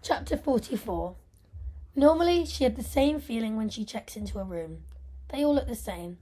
Chapter 44. Normally, she had the same feeling when she checks into a room. They all look the same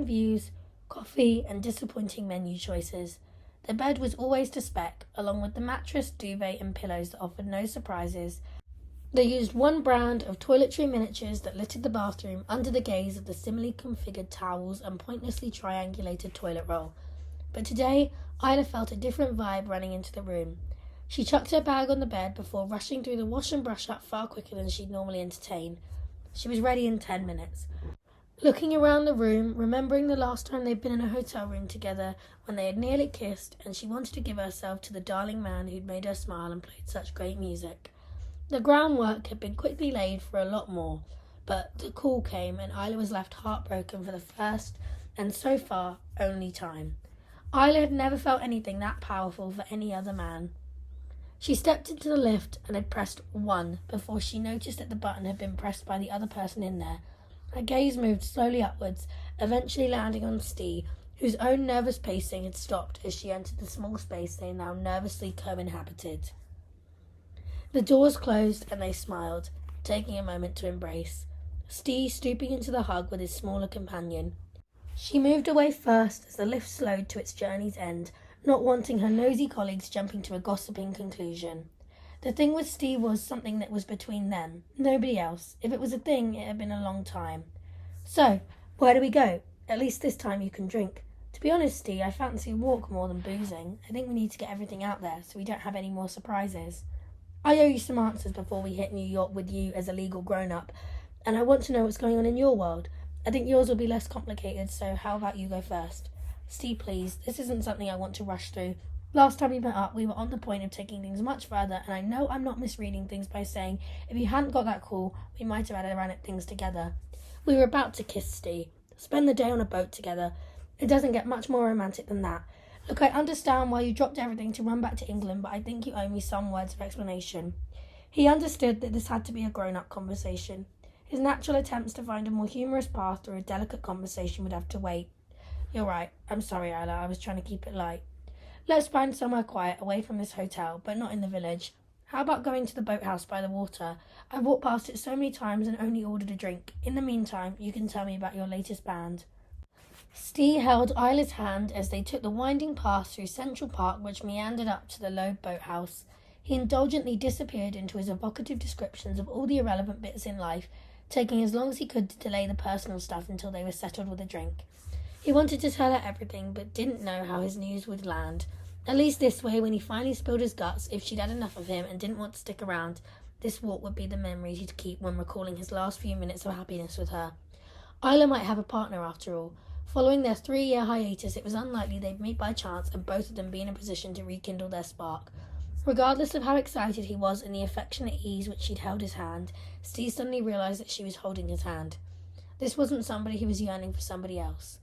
views, coffee, and disappointing menu choices. The bed was always to spec, along with the mattress, duvet, and pillows that offered no surprises. They used one brand of toiletry miniatures that littered the bathroom under the gaze of the similarly configured towels and pointlessly triangulated toilet roll. But today, Isla felt a different vibe running into the room. She chucked her bag on the bed before rushing through the wash and brush up far quicker than she'd normally entertain. She was ready in 10 minutes. Looking around the room, remembering the last time they'd been in a hotel room together when they had nearly kissed, and she wanted to give herself to the darling man who'd made her smile and played such great music. The groundwork had been quickly laid for a lot more, but the call came and Isla was left heartbroken for the first, and so far, only time. Isla had never felt anything that powerful for any other man. She stepped into the lift and had pressed 1 before she noticed that the button had been pressed by the other person in there. Her gaze moved slowly upwards, eventually landing on Steve, whose own nervous pacing had stopped as she entered the small space they now nervously co-inhabited. The doors closed and they smiled, taking a moment to embrace, Steve stooping into the hug with his smaller companion. She moved away first as the lift slowed to its journey's end, not wanting her nosy colleagues jumping to a gossiping conclusion. The thing with Steve was something that was between them, nobody else. If it was a thing, it had been a long time. So, where do we go? At least this time you can drink. To be honest, Steve, I fancy a walk more than boozing. I think we need to get everything out there so we don't have any more surprises. I owe you some answers before we hit New York with you as a legal grown-up, and I want to know what's going on in your world. I think yours will be less complicated, so how about you go first? Steve, please, this isn't something I want to rush through. Last time we met up, we were on the point of taking things much further, and I know I'm not misreading things by saying if you hadn't got that call, we might have had run at things together. We were about to kiss, Steve. Spend the day on a boat together. It doesn't get much more romantic than that. Look, I understand why you dropped everything to run back to England, but I think you owe me some words of explanation. He understood that this had to be a grown-up conversation. His natural attempts to find a more humorous path through a delicate conversation would have to wait. You're right. I'm sorry, Isla. I was trying to keep it light. Let's find somewhere quiet, away from this hotel, but not in the village. How about going to the boathouse by the water? I've walked past it so many times and only ordered a drink. In the meantime, you can tell me about your latest band. Steve held Isla's hand as they took the winding path through Central Park, which meandered up to the low boathouse. He indulgently disappeared into his evocative descriptions of all the irrelevant bits in life, taking as long as he could to delay the personal stuff until they were settled with a drink. He wanted to tell her everything, but didn't know how his news would land. At least this way, when he finally spilled his guts, if she'd had enough of him and didn't want to stick around, this walk would be the memories he'd keep when recalling his last few minutes of happiness with her. Isla might have a partner after all. Following their 3-year hiatus, it was unlikely they'd meet by chance and both of them be in a position to rekindle their spark. Regardless of how excited he was and the affectionate ease which she'd held his hand, Steve suddenly realised that she was holding his hand. This wasn't somebody who was yearning for somebody else.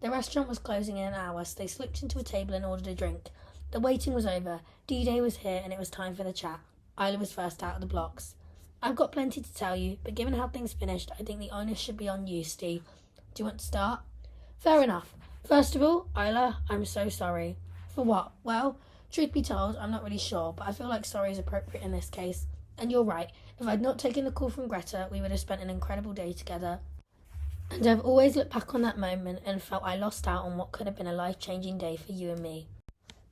The restaurant was closing in an hour, so they slipped into a table and ordered a drink. The waiting was over. D-Day was here, and it was time for the chat. Isla was first out of the blocks. I've got plenty to tell you, but given how things finished, I think the onus should be on you, Steve. Do you want to start? Fair enough. First of all, Isla, I'm so sorry. For what? Well, truth be told, I'm not really sure, but I feel like sorry is appropriate in this case. And you're right. If I'd not taken the call from Greta, we would have spent an incredible day together. And I've always looked back on that moment and felt I lost out on what could have been a life-changing day for you and me.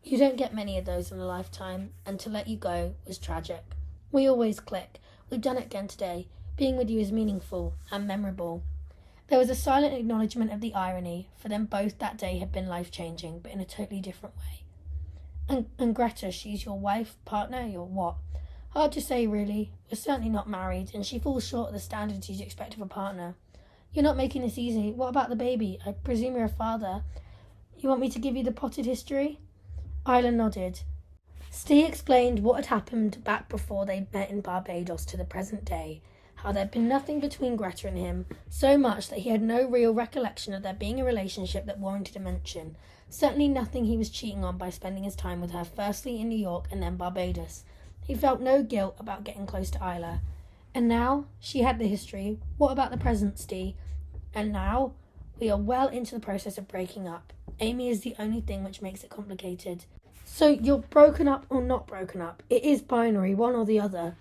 You don't get many of those in a lifetime, and to let you go was tragic. We always click. We've done it again today. Being with you is meaningful and memorable. There was a silent acknowledgement of the irony, for them both that day had been life-changing, but in a totally different way. And Greta, she's your wife, partner, your what? Hard to say, really. We're certainly not married, and she falls short of the standards you'd expect of a partner. You're not making this easy. What about the baby? I presume you're a father. You want me to give you the potted history? Isla nodded. Steve explained what had happened back before they met in Barbados to the present day, how there had been nothing between Greta and him, so much that he had no real recollection of there being a relationship that warranted a mention. Certainly nothing he was cheating on by spending his time with her, firstly in New York and then Barbados. He felt no guilt about getting close to Isla. And now, she had the history. What about the present, Steve? And now, we are well into the process of breaking up. Amy is the only thing which makes it complicated. So you're broken up or not broken up? It is binary, one or the other.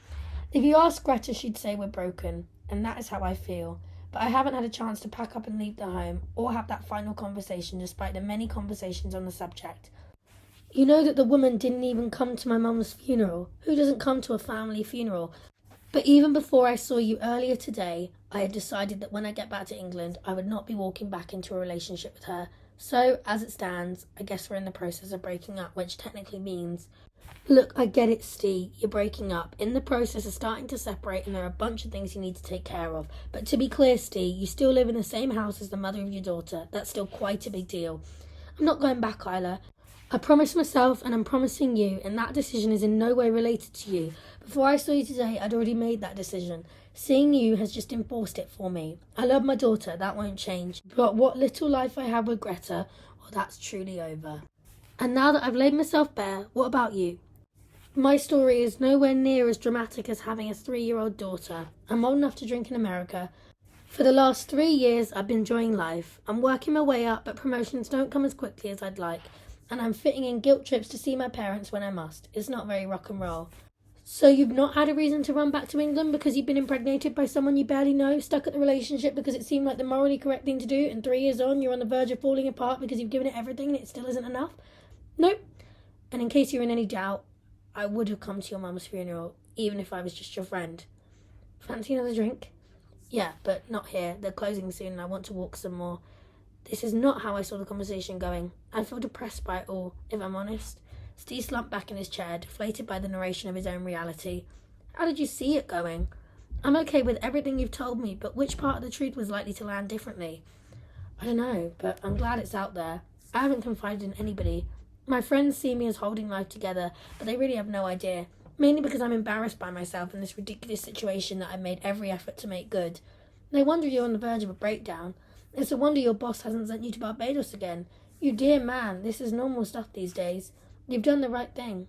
If you ask Greta, she'd say we're broken, and that is how I feel. But I haven't had a chance to pack up and leave the home, or have that final conversation despite the many conversations on the subject. You know that the woman didn't even come to my mum's funeral. Who doesn't come to a family funeral? But even before I saw you earlier today, I had decided that when I get back to England, I would not be walking back into a relationship with her. So, as it stands, I guess we're in the process of breaking up, which technically means... Look, I get it, Steve. You're breaking up. In the process of starting to separate, and there are a bunch of things you need to take care of. But to be clear, Steve, you still live in the same house as the mother of your daughter. That's still quite a big deal. I'm not going back, Isla. I promised myself, and I'm promising you, and that decision is in no way related to you. Before I saw you today, I'd already made that decision. Seeing you has just enforced it for me. I love my daughter, that won't change. But what little life I have with Greta, well, that's truly over. And now that I've laid myself bare, what about you? My story is nowhere near as dramatic as having a 3-year-old daughter. I'm old enough to drink in America. For the last 3 years, I've been enjoying life. I'm working my way up, but promotions don't come as quickly as I'd like. And I'm fitting in guilt trips to see my parents when I must. It's not very rock and roll. So you've not had a reason to run back to England because you've been impregnated by someone you barely know, stuck at the relationship because it seemed like the morally correct thing to do, and 3 years on, you're on the verge of falling apart because you've given it everything and it still isn't enough? Nope. And in case you're in any doubt, I would have come to your mum's funeral, even if I was just your friend. Fancy another drink? Yeah, but not here. They're closing soon and I want to walk some more. This is not how I saw the conversation going. I feel depressed by it all, if I'm honest. Steve slumped back in his chair, deflated by the narration of his own reality. How did you see it going? I'm okay with everything you've told me, but which part of the truth was likely to land differently? I don't know, but I'm glad it's out there. I haven't confided in anybody. My friends see me as holding life together, but they really have no idea. Mainly because I'm embarrassed by myself in this ridiculous situation that I've made every effort to make good. No wonder you're on the verge of a breakdown. It's a wonder your boss hasn't sent you to Barbados again. You dear man, this is normal stuff these days. You've done the right thing.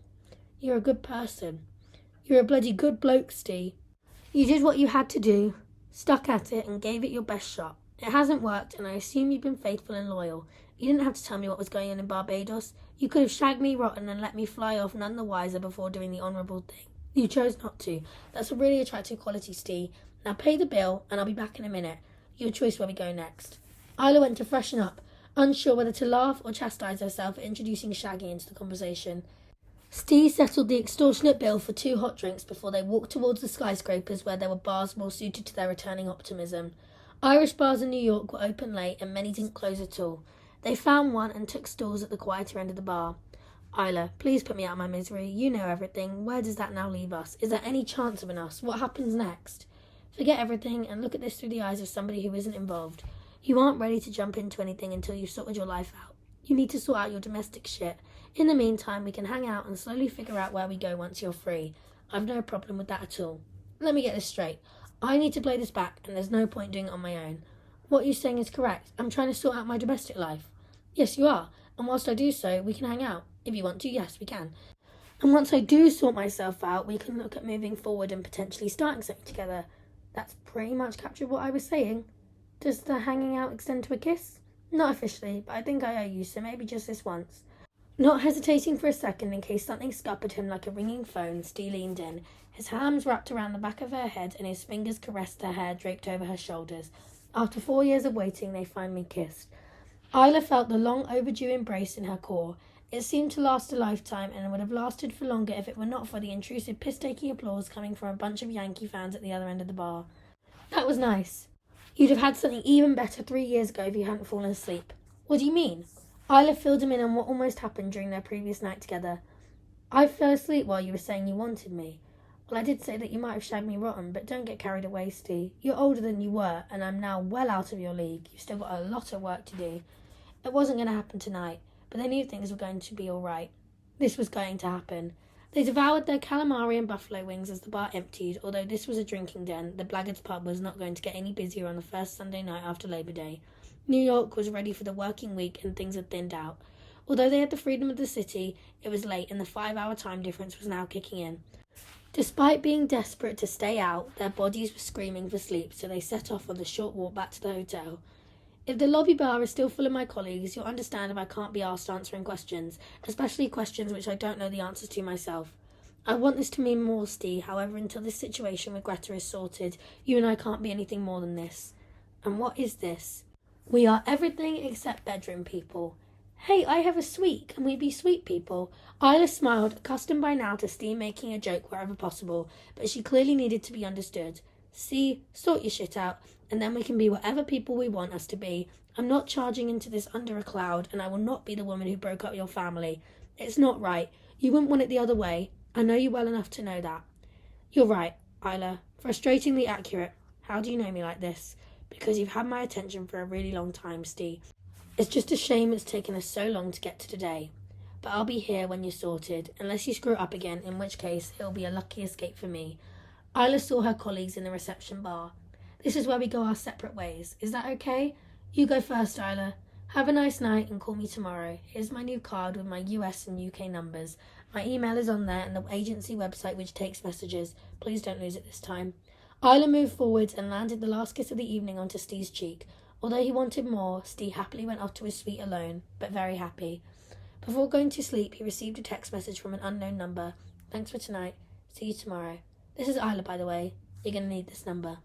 You're a good person. You're a bloody good bloke, Steve. You did what you had to do, stuck at it and gave it your best shot. It hasn't worked and I assume you've been faithful and loyal. You didn't have to tell me what was going on in Barbados. You could have shagged me rotten and let me fly off none the wiser before doing the honourable thing. You chose not to. That's a really attractive quality, Steve. Now pay the bill and I'll be back in a minute. Your choice where we go next. Isla went to freshen up, unsure whether to laugh or chastise herself for introducing Shaggy into the conversation. Steve settled the extortionate bill for 2 hot drinks before they walked towards the skyscrapers where there were bars more suited to their returning optimism. Irish bars in New York were open late and many didn't close at all. They found one and took stalls at the quieter end of the bar. Isla, please put me out of my misery. You know everything. Where does that now leave us? Is there any chance of an us? What happens next? Forget everything and look at this through the eyes of somebody who isn't involved. You aren't ready to jump into anything until you've sorted your life out. You need to sort out your domestic shit. In the meantime, we can hang out and slowly figure out where we go once you're free. I've no problem with that at all. Let me get this straight. I need to play this back and there's no point doing it on my own. What you're saying is correct. I'm trying to sort out my domestic life. Yes, you are. And whilst I do so, we can hang out. If you want to, yes, we can. And once I do sort myself out, we can look at moving forward and potentially starting something together. That's pretty much captured what I was saying. Does the hanging out extend to a kiss? Not officially, but I think I owe you, so maybe just this once. Not hesitating for a second in case something scuppered him like a ringing phone, Steve leaned in, his arms wrapped around the back of her head and his fingers caressed her hair draped over her shoulders. After 4 years of waiting, they finally kissed. Isla felt the long overdue embrace in her core. It seemed to last a lifetime and would have lasted for longer if it were not for the intrusive piss-taking applause coming from a bunch of Yankee fans at the other end of the bar. That was nice. You'd have had something even better 3 years ago if you hadn't fallen asleep. What do you mean? Isla filled him in on what almost happened during their previous night together. I fell asleep while you were saying you wanted me. Well, I did say that you might have shagged me rotten, but don't get carried away, Steve. You're older than you were, and I'm now well out of your league. You've still got a lot of work to do. It wasn't going to happen tonight, but they knew things were going to be all right. This was going to happen. They devoured their calamari and buffalo wings as the bar emptied. Although this was a drinking den, the Blackguards pub was not going to get any busier on the first Sunday night after Labor Day. New York was ready for the working week and things had thinned out. Although they had the freedom of the city, it was late and the 5-hour time difference was now kicking in. Despite being desperate to stay out, their bodies were screaming for sleep, so they set off on the short walk back to the hotel. If the lobby bar is still full of my colleagues, you'll understand if I can't be asked answering questions, especially questions which I don't know the answers to myself. I want this to mean more, Steve. However, until this situation with Greta is sorted, you and I can't be anything more than this. And what is this? We are everything except bedroom people. Hey, I have a suite. Can we be sweet people? Isla smiled, accustomed by now to Steve making a joke wherever possible, but she clearly needed to be understood. See, sort your shit out, and then we can be whatever people we want us to be. I'm not charging into this under a cloud, and I will not be the woman who broke up your family. It's not right. You wouldn't want it the other way. I know you well enough to know that. You're right, Isla. Frustratingly accurate. How do you know me like this? Because you've had my attention for a really long time, Steve. It's just a shame it's taken us so long to get to today. But I'll be here when you're sorted, unless you screw it up again, in which case it'll be a lucky escape for me. Isla saw her colleagues in the reception bar. This is where we go our separate ways. Is that okay? You go first, Isla. Have a nice night and call me tomorrow. Here's my new card with my US and UK numbers. My email is on there and the agency website which takes messages. Please don't lose it this time. Isla moved forwards and landed the last kiss of the evening onto Steve's cheek. Although he wanted more, Steve happily went off to his suite alone, but very happy. Before going to sleep, he received a text message from an unknown number. Thanks for tonight. See you tomorrow. This is Isla, by the way. You're going to need this number.